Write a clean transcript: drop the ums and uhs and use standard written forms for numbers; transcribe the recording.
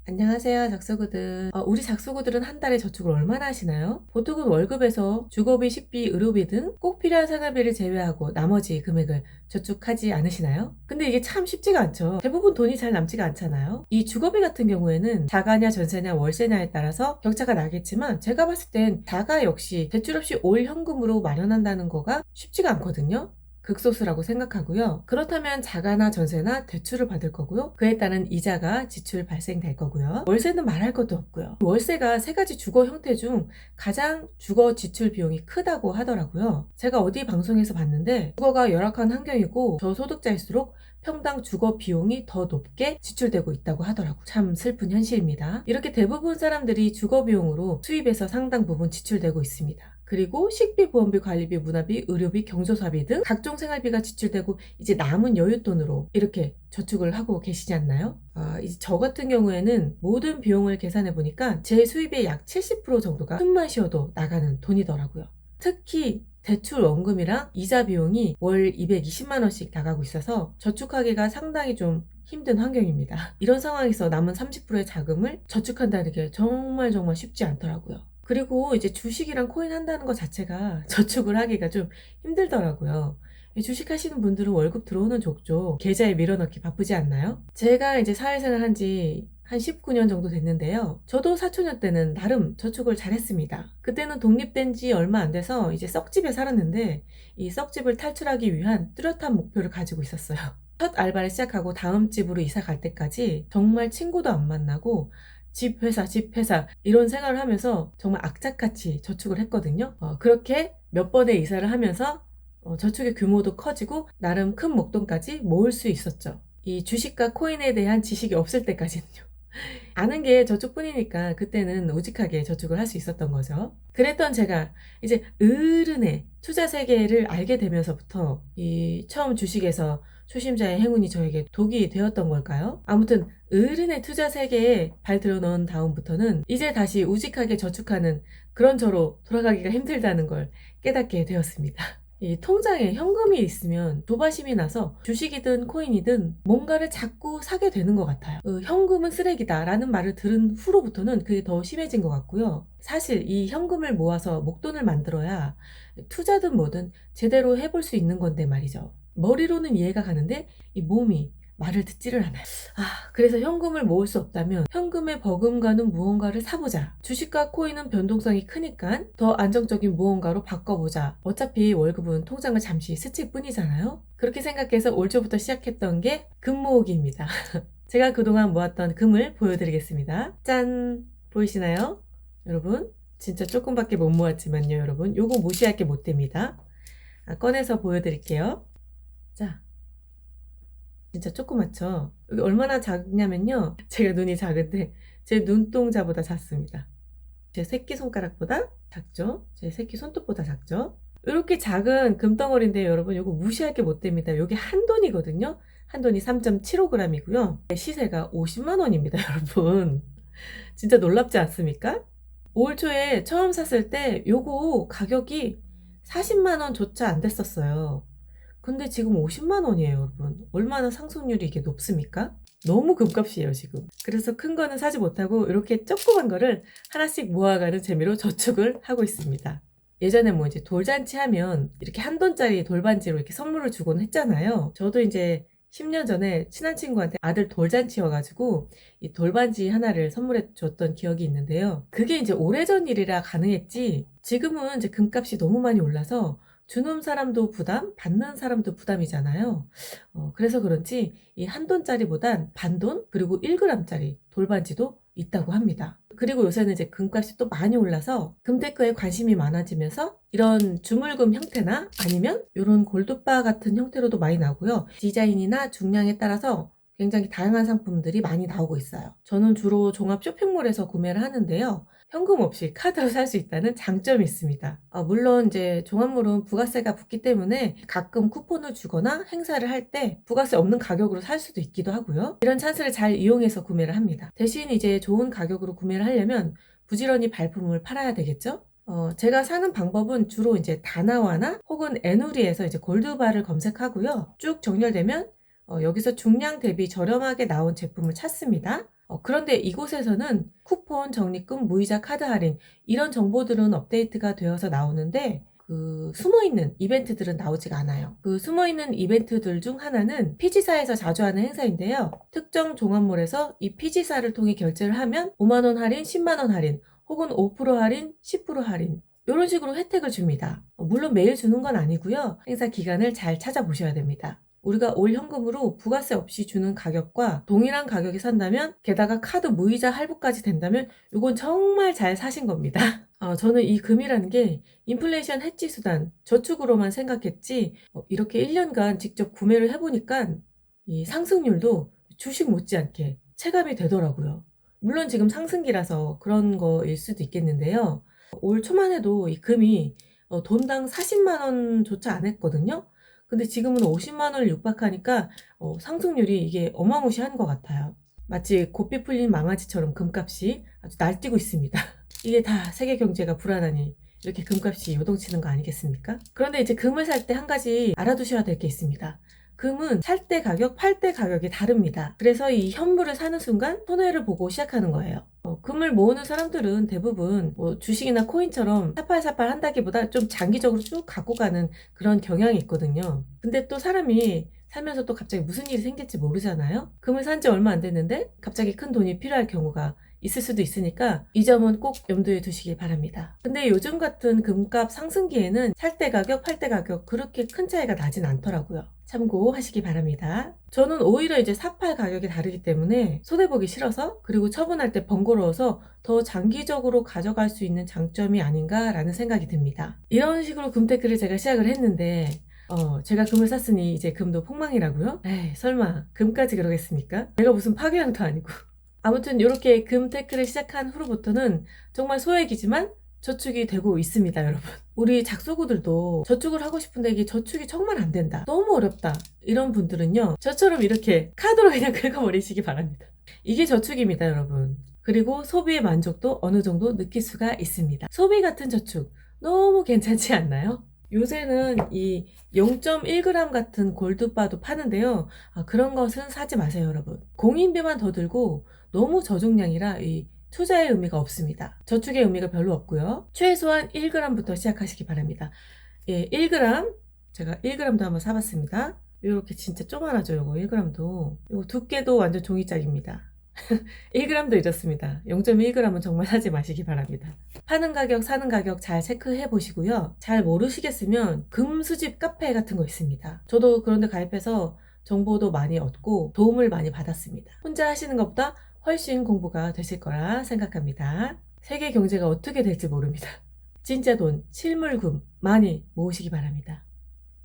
안녕하세요, 작소구들. 우리 작소구들은 한 달에 저축을 얼마나 하시나요? 보통은 월급에서 주거비, 식비, 의료비 등 꼭 필요한 생활비를 제외하고 나머지 금액을 저축하지 않으시나요? 근데 이게 참 쉽지가 않죠. 대부분 돈이 잘 남지가 않잖아요. 이 주거비 같은 경우에는 자가냐, 전세냐, 월세냐에 따라서 격차가 나겠지만 제가 봤을 땐 자가 역시 대출 없이 올 현금으로 마련한다는 거가 쉽지가 않거든요. 극소수라고 생각하고요. 그렇다면 자가나 전세나 대출을 받을 거고요. 그에 따른 이자가 지출 발생될 거고요. 월세는 말할 것도 없고요. 월세가 세 가지 주거 형태 중 가장 주거 지출 비용이 크다고 하더라고요. 제가 어디 방송에서 봤는데 주거가 열악한 환경이고 저소득자일수록 평당 주거 비용이 더 높게 지출되고 있다고 하더라고요. 참 슬픈 현실입니다. 이렇게 대부분 사람들이 주거 비용으로 수입에서 상당 부분 지출되고 있습니다. 그리고 식비, 보험비, 관리비, 문화비, 의료비, 경조사비 등 각종 생활비가 지출되고 이제 남은 여윳돈으로 이렇게 저축을 하고 계시지 않나요? 이제 저 같은 경우에는 모든 비용을 계산해 보니까 제 수입의 약 70% 정도가 숨만 쉬어도 나가는 돈이더라고요. 특히 대출 원금이랑 이자 비용이 월 220만 원씩 나가고 있어서 저축하기가 상당히 좀 힘든 환경입니다. 이런 상황에서 남은 30%의 자금을 저축한다는 게 정말 쉽지 않더라고요. 그리고 이제 주식이랑 코인 한다는 것 자체가 저축을 하기가 좀 힘들더라고요. 주식 하시는 분들은 월급 들어오는 족족 계좌에 밀어넣기 바쁘지 않나요? 제가 이제 사회생활 한 지 한 19년 정도 됐는데요. 저도 사초년 때는 나름 저축을 잘했습니다. 그때는 독립된 지 얼마 안 돼서 이제 썩집에 살았는데 이 썩집을 탈출하기 위한 뚜렷한 목표를 가지고 있었어요. 첫 알바를 시작하고 다음 집으로 이사 갈 때까지 정말 친구도 안 만나고 집 회사 이런 생활을 하면서 정말 악착같이 저축을 했거든요. 그렇게 몇 번의 이사를 하면서 저축의 규모도 커지고 나름 큰 목돈까지 모을 수 있었죠. 이 주식과 코인에 대한 지식이 없을 때까지는요. 아는 게 저축뿐이니까 그때는 우직하게 저축을 할 수 있었던 거죠. 그랬던 제가 이제 어른의 투자 세계를 알게 되면서부터 이 처음 주식에서 초심자의 행운이 저에게 독이 되었던 걸까요? 아무튼 어른의 투자 세계에 발 들여놓은 다음부터는 이제 다시 우직하게 저축하는 그런 저로 돌아가기가 힘들다는 걸 깨닫게 되었습니다. 이 통장에 현금이 있으면 조바심이 나서 주식이든 코인이든 뭔가를 자꾸 사게 되는 것 같아요. 현금은 쓰레기다라는 말을 들은 후로부터는 그게 더 심해진 것 같고요. 사실 이 현금을 모아서 목돈을 만들어야 투자든 뭐든 제대로 해볼 수 있는 건데 말이죠. 머리로는 이해가 가는데 이 몸이 말을 듣지를 않아요. 그래서 현금을 모을 수 없다면 현금에 버금가는 무언가를 사보자. 주식과 코인은 변동성이 크니까 더 안정적인 무언가로 바꿔보자. 어차피 월급은 통장을 잠시 스칠 뿐이잖아요. 그렇게 생각해서 올 초부터 시작했던 게 금 모으기입니다. 제가 그동안 모았던 금을 보여드리겠습니다. 짠! 보이시나요? 여러분, 진짜 조금밖에 못 모았지만요, 여러분. 요거 무시할 게 못 됩니다. 꺼내서 보여드릴게요. 자, 진짜 조그맣죠? 여기 얼마나 작냐면요. 제가 눈이 작은데 제 눈동자보다 작습니다. 제 새끼손가락보다 작죠? 제 새끼 손톱보다 작죠? 이렇게 작은 금덩어리인데 여러분 이거 무시할 게 못 됩니다. 이게 한 돈이거든요. 한 돈이 3.75g이고요. 시세가 50만 원입니다, 여러분. 진짜 놀랍지 않습니까? 올 초에 처음 샀을 때 요거 가격이 40만 원조차 안 됐었어요. 근데 지금 50만 원이에요, 여러분. 얼마나 상승률이 이게 높습니까? 너무 금값이에요, 지금. 그래서 큰 거는 사지 못하고 이렇게 조그만 거를 하나씩 모아가는 재미로 저축을 하고 있습니다. 예전에 뭐 이제 돌잔치 하면 이렇게 한 돈짜리 돌반지로 이렇게 선물을 주곤 했잖아요. 저도 이제 10년 전에 친한 친구한테 아들 돌잔치여가지고 이 돌반지 하나를 선물해 줬던 기억이 있는데요. 그게 이제 오래전 일이라 가능했지 지금은 이제 금값이 너무 많이 올라서 주는 사람도 부담, 받는 사람도 부담이잖아요. 그래서 그런지 이 한 돈짜리보단 반돈 그리고 1g짜리 돌반지도 있다고 합니다. 그리고 요새는 이제 금값이 또 많이 올라서 금테크에 관심이 많아지면서 이런 주물금 형태나 아니면 이런 골드바 같은 형태로도 많이 나오고요. 디자인이나 중량에 따라서 굉장히 다양한 상품들이 많이 나오고 있어요. 저는 주로 종합 쇼핑몰에서 구매를 하는데요. 현금 없이 카드로 살 수 있다는 장점이 있습니다. 물론 이제 종합물은 부가세가 붙기 때문에 가끔 쿠폰을 주거나 행사를 할 때 부가세 없는 가격으로 살 수도 있기도 하고요. 이런 찬스를 잘 이용해서 구매를 합니다. 대신 이제 좋은 가격으로 구매를 하려면 부지런히 발품을 팔아야 되겠죠? 제가 사는 방법은 주로 이제 다나와나 혹은 에누리에서 이제 골드바를 검색하고요. 쭉 정렬되면 여기서 중량 대비 저렴하게 나온 제품을 찾습니다. 그런데 이곳에서는 쿠폰, 적립금, 무이자 카드 할인 이런 정보들은 업데이트가 되어서 나오는데 그 숨어있는 이벤트들은 나오지가 않아요. 그 숨어있는 이벤트들 중 하나는 피지사에서 자주 하는 행사인데요. 특정 종합몰에서 이 피지사를 통해 결제를 하면 5만원 할인, 10만원 할인 혹은 5% 할인, 10% 할인 이런 식으로 혜택을 줍니다. 물론 매일 주는 건 아니고요. 행사 기간을 잘 찾아보셔야 됩니다. 우리가 올 현금으로 부가세 없이 주는 가격과 동일한 가격에 산다면 게다가 카드 무이자 할부까지 된다면 이건 정말 잘 사신 겁니다. 저는 이 금이라는 게 인플레이션 해지 수단, 저축으로만 생각했지 이렇게 1년간 직접 구매를 해보니까 이 상승률도 주식 못지않게 체감이 되더라고요. 물론 지금 상승기라서 그런 거일 수도 있겠는데요. 올 초만 해도 이 금이 돈당 40만 원조차 안 했거든요. 근데 지금은 50만 원을 육박하니까 상승률이 이게 어마무시한 것 같아요. 마치 고삐 풀린 망아지처럼 금값이 아주 날뛰고 있습니다. 이게 다 세계 경제가 불안하니 이렇게 금값이 요동치는 거 아니겠습니까? 그런데 이제 금을 살 때 한 가지 알아두셔야 될 게 있습니다. 금은 살 때 가격, 팔 때 가격이 다릅니다. 그래서 이 현물을 사는 순간 손해를 보고 시작하는 거예요. 금을 모으는 사람들은 대부분 주식이나 코인처럼 사팔사팔 한다기보다 좀 장기적으로 쭉 갖고 가는 그런 경향이 있거든요. 근데 또 사람이 살면서 또 갑자기 무슨 일이 생길지 모르잖아요. 금을 산 지 얼마 안 됐는데 갑자기 큰 돈이 필요할 경우가 있을 수도 있으니까 이 점은 꼭 염두에 두시길 바랍니다. 근데 요즘 같은 금값 상승기에는 살 때 가격, 팔 때 가격 그렇게 큰 차이가 나진 않더라고요. 참고하시기 바랍니다. 저는 오히려 이제 사팔 가격이 다르기 때문에 손해보기 싫어서 그리고 처분할 때 번거로워서 더 장기적으로 가져갈 수 있는 장점이 아닌가라는 생각이 듭니다. 이런 식으로 금테크를 제가 시작을 했는데 제가 금을 샀으니 이제 금도 폭망이라고요? 에이, 설마 금까지 그러겠습니까? 내가 무슨 파괴양도 아니고. 아무튼 이렇게 금테크를 시작한 후로부터는 정말 소액이지만 저축이 되고 있습니다, 여러분. 우리 작소구들도 저축을 하고 싶은데 이게 저축이 정말 안 된다. 너무 어렵다. 이런 분들은요, 저처럼 이렇게 카드로 그냥 긁어버리시기 바랍니다. 이게 저축입니다, 여러분. 그리고 소비의 만족도 어느 정도 느낄 수가 있습니다. 소비 같은 저축 너무 괜찮지 않나요? 요새는 이 0.1g 같은 골드바도 파는데요. 그런 것은 사지 마세요, 여러분. 공인비만 더 들고 너무 저중량이라 이 투자의 의미가 없습니다. 저축의 의미가 별로 없고요. 최소한 1g부터 시작하시기 바랍니다. 예, 1g. 제가 1g도 한번 사봤습니다. 이렇게 진짜 조그만하죠, 요거 1g도. 요거 두께도 완전 종이짝입니다. 1g도 이렇습니다. 0.1g은 정말 사지 마시기 바랍니다. 파는 가격, 사는 가격 잘 체크해 보시고요. 잘 모르시겠으면 금 수집 카페 같은 거 있습니다. 저도 그런데 가입해서 정보도 많이 얻고 도움을 많이 받았습니다. 혼자 하시는 것보다 훨씬 공부가 되실 거라 생각합니다. 세계 경제가 어떻게 될지 모릅니다. 진짜 돈, 실물금 많이 모으시기 바랍니다.